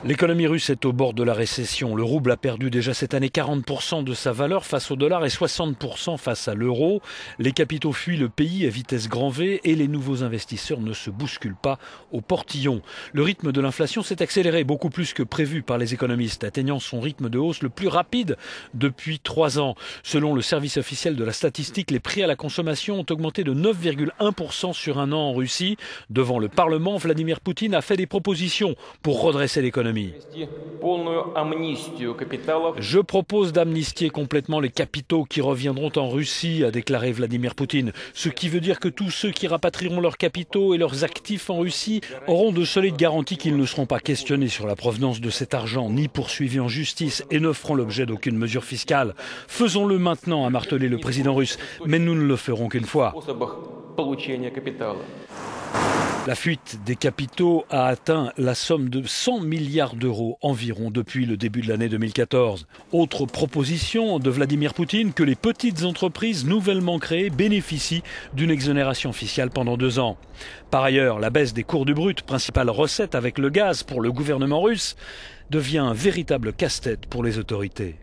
L'économie russe est au bord de la récession. Le rouble a perdu déjà cette année 40% de sa valeur face au dollar et 60% face à l'euro. Les capitaux fuient le pays à vitesse grand V et les nouveaux investisseurs ne se bousculent pas au portillon. Le rythme de l'inflation s'est accéléré beaucoup plus que prévu par les économistes, atteignant son rythme de hausse le plus rapide depuis 3 ans. Selon le service officiel de la statistique, les prix à la consommation ont augmenté de 9,1% sur un an en Russie. Devant le Parlement, Vladimir Poutine a fait des propositions pour redresser l'économie. Je propose d'amnistier complètement les capitaux qui reviendront en Russie, a déclaré Vladimir Poutine. Ce qui veut dire que tous ceux qui rapatrieront leurs capitaux et leurs actifs en Russie auront de solides garanties qu'ils ne seront pas questionnés sur la provenance de cet argent, ni poursuivis en justice et ne feront l'objet d'aucune mesure fiscale. Faisons-le maintenant, a martelé le président russe, mais nous ne le ferons qu'une fois. La fuite des capitaux a atteint la somme de 100 milliards d'euros environ depuis le début de l'année 2014. Autre proposition de Vladimir Poutine, que les petites entreprises nouvellement créées bénéficient d'une exonération fiscale pendant 2 ans. Par ailleurs, la baisse des cours du brut, principale recette avec le gaz pour le gouvernement russe, devient un véritable casse-tête pour les autorités.